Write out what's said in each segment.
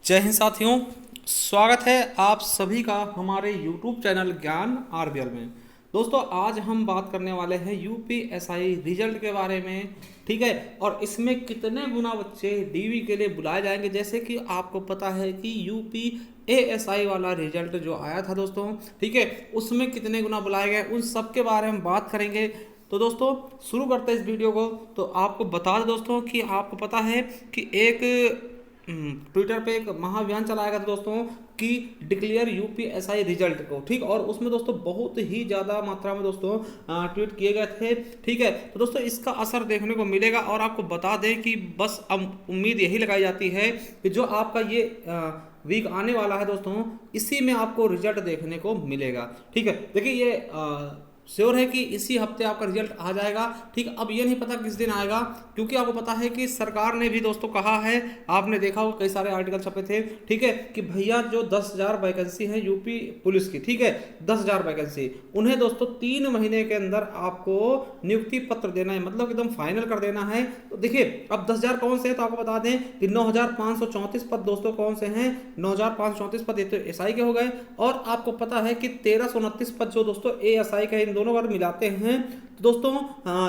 जय हिंद साथियों। स्वागत है आप सभी का हमारे YouTube चैनल ज्ञान आरबीएल में। दोस्तों आज हम बात करने वाले हैं यूपीएसआई रिजल्ट के बारे में। ठीक है, और इसमें कितने गुना बच्चे डीवी के लिए बुलाए जाएंगे। जैसे कि आपको पता है कि यूपीएसआई वाला रिजल्ट जो आया था दोस्तों, ठीक है, उसमें कितने गुना बुलाए गए उन सब के बारे में बात करेंगे। तो दोस्तों शुरू करते हैं इस वीडियो को। तो आपको बता दें दोस्तों कि आपको पता है कि एक ट्विटर पे एक महाअभियान चलाया गया था दोस्तों कि डिक्लेयर यूपीएसआई रिजल्ट को, ठीक, और उसमें दोस्तों बहुत ही ज़्यादा मात्रा में दोस्तों ट्वीट किए गए थे। ठीक है, तो दोस्तों इसका असर देखने को मिलेगा और आपको बता दें कि बस अब उम्मीद यही लगाई जाती है कि जो आपका ये वीक आने वाला है दोस्तों, इसी में आपको रिजल्ट देखने को मिलेगा। ठीक है, देखिए ये श्योर है कि इसी हफ्ते आपका रिजल्ट आ जाएगा। ठीक, अब ये नहीं पता किस दिन आएगा, क्योंकि आपको पता है कि सरकार ने भी दोस्तों कहा है, आपने देखा होगा कई सारे आर्टिकल छपे थे, ठीक है, कि भैया जो 10,000 वैकेंसी है यूपी पुलिस की, ठीक है, 10,000 वैकेंसी, उन्हें दोस्तों 3 महीने के अंदर आपको नियुक्ति पत्र देना है, मतलब एकदम फाइनल कर देना है। तो देखिए अब 10,000 कौन से हैं, तो आपको बता दें कि 9,534 पद दोस्तों कौन से हैं, 9,534 पद ये तो एसआई के हो गए, और आपको पता है कि 1,329 पद जो दोस्तों एएसआई के, दोनों बार मिलाते हैं तो दोस्तों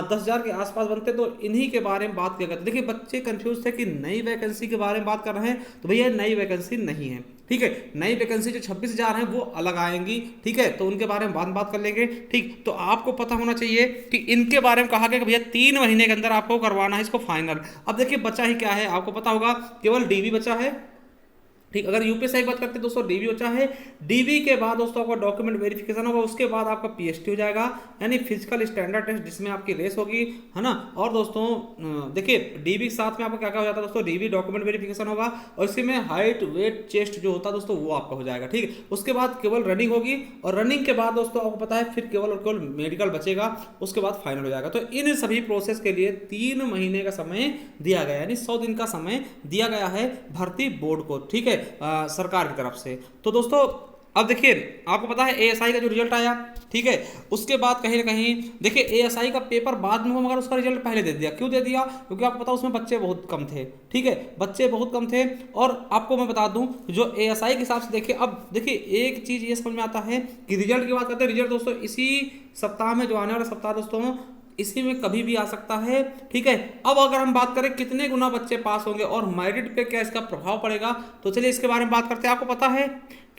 10,000 के आसपास बनते। तो इन्हीं के बारे में बात किया गया। देखिए बच्चे कंफ्यूज थे कि नई वैकेंसी के बारे में बात कर रहे हैं, तो भैया नई वैकेंसी नहीं है। ठीक है, नई वैकेंसी जो 26,000 है वो अलग आएंगी। ठीक है, तो उनके बारे में बात कर लेंगे। ठीक, तो आपको पता होना चाहिए कि इनके बारे में कहा गया कि भैया 3 महीने के अंदर आपको करवाना है इसको फाइनल। अब देखिए बचा ही क्या है, आपको पता होगा केवल डीवी बचा है। ठीक, अगर यूपीएसआई की बात करते हैं दोस्तों, डीवी बचा है। डीवी के बाद दोस्तों आपका डॉक्यूमेंट वेरिफिकेशन होगा, उसके बाद आपका पीएसटी हो जाएगा, यानी फिजिकल स्टैंडर्ड टेस्ट, जिसमें आपकी रेस होगी, है ना। और दोस्तों देखिए डीवी के साथ में आपका क्या क्या हो जाता है दोस्तों, डीवी डॉक्यूमेंट वेरिफिकेशन होगा और इसी में हाइट वेट चेस्ट जो होता है दोस्तों वो आपका हो जाएगा। ठीक, उसके बाद केवल रनिंग होगी, और रनिंग के बाद दोस्तों आपको पता है फिर केवल और केवल मेडिकल बचेगा, उसके बाद फाइनल हो जाएगा। तो इन सभी प्रोसेस के लिए 3 महीने का समय दिया गया, यानी 100 दिन का समय दिया गया है भर्ती बोर्ड को। ठीक है, सरकार की तरफ से। तो दोस्तों अब देखिए आपको पता है एएसआई का जो रिजल्ट आया, ठीक है, उसके बाद कहीं ना कहीं देखिए एएसआई का पेपर बाद में हुआ, मगर उसका रिजल्ट पहले दे दिया। क्यों दे दिया? क्योंकि आपको पता उसमें बच्चे बहुत कम थे। ठीक है, बच्चे बहुत कम थे। और आपको मैं बता दूं जो एएसआई के हिसाब से देखिए, अब देखिए एक चीज ये समझ में आता है कि रिजल्ट की बात करते हैं, रिजल्ट दोस्तों इसी सप्ताह में, जो आने वाला सप्ताह दोस्तों, इसी में कभी भी आ सकता है। ठीक है, अब अगर हम बात करें कितने गुना बच्चे पास होंगे और मेरिट पे क्या इसका प्रभाव पड़ेगा, तो चलिए इसके बारे में बात करते हैं। आपको पता है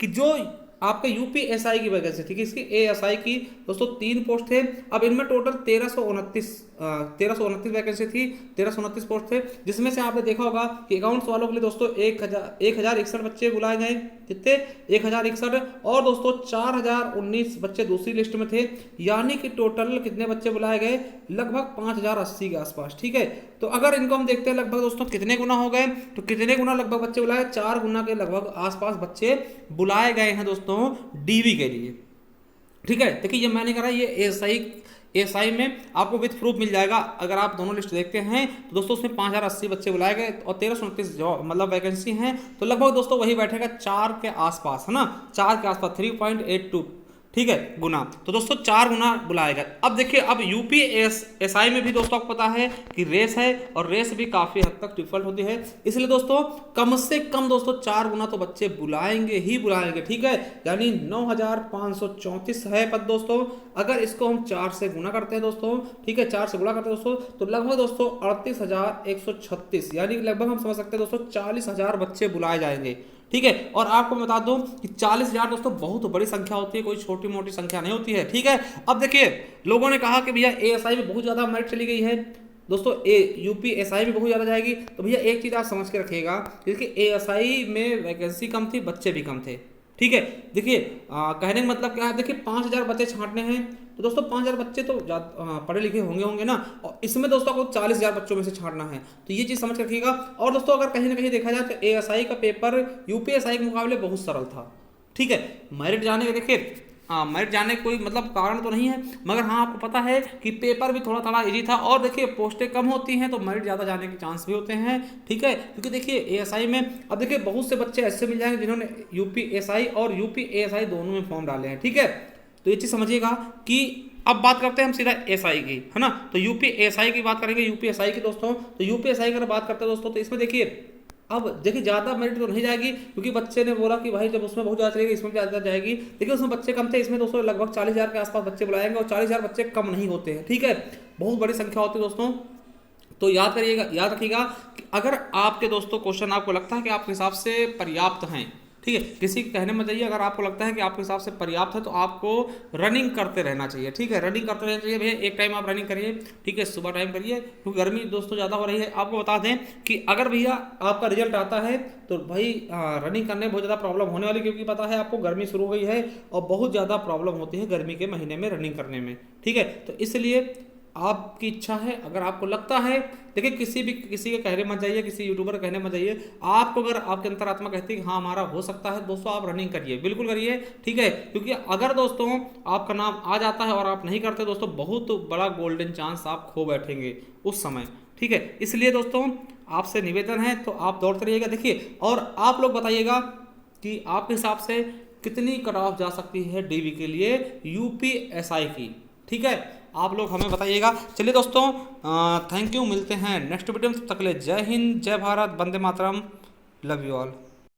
कि जो आपके यूपीएसआई की वैकेंसी थी, इसकी एएसआई की दोस्तों 3 पोस्ट थे। अब इनमें टोटल 1329 वैकेंसी थी, 1329 पोस्ट थे, जिसमें से आपने देखा होगा कि अकाउंट्स वालों के लिए दोस्तों 1,061 बच्चे बुलाए गए। कितने? 1,061। और दोस्तों 4,019 बच्चे दूसरी लिस्ट में थे, यानी कि टोटल कितने बच्चे बुलाए गए? लगभग 5,080 के आसपास। ठीक है, तो अगर इनको हम देखते हैं लगभग दोस्तों कितने गुना हो गए, तो कितने गुना लगभग बच्चे बुलाए? 4 गुना के लगभग आसपास बच्चे बुलाए गए हैं दोस्तों डीवी के लिए। ठीक है, देखिए ये मैंने करा, ये एएसआई में आपको विथ प्रूफ मिल जाएगा। अगर आप दोनों लिस्ट देखते हैं तो दोस्तों उसमें 5,080 बच्चे बुलाए गए और 1,329 मतलब वैकेंसी हैं, तो लगभग दोस्तों वही बैठेगा 4 के आसपास, है ना, 4 के आसपास 3.82। ठीक है, गुना, तो दोस्तों 4 गुना बुलाएगा। अब देखिए अब यूपीएसआई में भी दोस्तों आपको पता है कि रेस है, और रेस भी काफी हद तक डिफिकल्ट होती है, इसलिए दोस्तों कम से कम दोस्तों 4 गुना तो बच्चे बुलाएंगे ही बुलाएंगे। ठीक है, यानी 9,534 है पद दोस्तों। अगर इसको हम 4 से गुना करते हैं दोस्तों, ठीक है, 4 से गुना करते हैं दोस्तों, तो लगभग दोस्तों 38,136, यानी लगभग हम समझ सकते हैं दोस्तों 40,000 बच्चे बुलाए जाएंगे। ठीक है, और आपको मैं बता दूं कि 40,000 दोस्तों बहुत बड़ी संख्या होती है, कोई छोटी मोटी संख्या नहीं होती है। ठीक है, अब देखिए लोगों ने कहा कि भैया एएसआई में बहुत ज्यादा मेरिट चली गई है दोस्तों, यूपीएसआई में बहुत ज्यादा जाएगी। तो भैया एक चीज आप समझ के रखिएगा, क्योंकि एएसआई में वैकेंसी कम थी, बच्चे भी कम थे। ठीक है, देखिए कहने का मतलब क्या है, देखिए 5,000 बच्चे छांटने हैं, तो दोस्तों 5,000 बच्चे तो पढ़े लिखे होंगे ना, और इसमें दोस्तों आपको 40,000 बच्चों में से छांटना है, तो ये चीज़ समझ रखिएगा। और दोस्तों अगर कहीं ना कहीं देखा जाए तो एएसआई का पेपर यूपीएसआई के मुकाबले बहुत सरल था। ठीक है, मेरिट जाने के देखिए मेरिट जाने कोई मतलब कारण तो नहीं है, मगर हाँ आपको पता है कि पेपर भी थोड़ा थोड़ा इजी था, और देखिए पोस्टें कम होती हैं तो मेरिट ज़्यादा जाने के चांस भी होते हैं। ठीक है, क्योंकि देखिए एएसआई में अब देखिए बहुत से बच्चे ऐसे मिल जाएंगे जिन्होंने यूपीएसआई और यूपीएसआई दोनों में फॉर्म डाले हैं। ठीक है, तो ये चीज़ समझिएगा कि अब बात करते हैं हम सीधा एसआई की, है ना। तो यूपीएसआई की बात करेंगे, यूपीएसआई की दोस्तों, तो यूपीएसआई की अगर बात करते हैं दोस्तों, तो इसमें देखिए अब देखिए ज़्यादा मेरिट तो नहीं जाएगी, क्योंकि बच्चे ने बोला कि भाई जब उसमें बहुत ज़्यादा चलेगी इसमें भी ज़्यादा जाएगी। देखिए उसमें बच्चे कम थे, इसमें दोस्तों लगभग 40,000 के आसपास बच्चे बुलाएंगे, और 40,000 बच्चे कम नहीं होते हैं, ठीक है, बहुत बड़ी संख्या होती है दोस्तों। तो याद करिएगा, याद रखिएगा कि अगर आपके दोस्तों क्वेश्चन आपको लगता है कि आपके हिसाब से पर्याप्त हैं, ठीक है, किसी के कहने में जाइए, अगर आपको लगता है कि आपके हिसाब से पर्याप्त है तो आपको रनिंग करते रहना चाहिए, ठीक है, रनिंग करते रहना चाहिए भैया। एक टाइम आप रनिंग करिए, ठीक है, सुबह टाइम करिए, क्योंकि गर्मी दोस्तों ज़्यादा हो रही है। आपको बता दें कि अगर भैया आपका रिजल्ट आता है तो भाई रनिंग करने में बहुत ज़्यादा प्रॉब्लम होने वाली, क्योंकि पता है आपको गर्मी शुरू हो गई है और बहुत ज़्यादा प्रॉब्लम होती है गर्मी के महीने में रनिंग करने में, ठीक है। तो इसलिए आपकी इच्छा है, अगर आपको लगता है, देखिए किसी के कहने मत जाइए, किसी यूट्यूबर के कहने मत जाइए। आपको अगर आपके अंतरात्मा कहती है कि हाँ हमारा हो सकता है, दोस्तों आप रनिंग करिए, बिल्कुल करिए, ठीक है, क्योंकि अगर दोस्तों आपका नाम आ जाता है और आप नहीं करते दोस्तों, बहुत बड़ा गोल्डन चांस आप खो बैठेंगे उस समय, ठीक है। इसलिए दोस्तों आपसे निवेदन है, तो आप दौड़ते रहिएगा। देखिए और आप लोग बताइएगा कि आपके हिसाब से कितनी कट ऑफ जा सकती है डीवी के लिए यूपीएसआई की, ठीक है, आप लोग हमें बताइएगा। चलिए दोस्तों थैंक यू, मिलते हैं नेक्स्ट वीडियो में, तब तक के लिए जय हिंद, जय Bharat, Vande Mataram, love you all.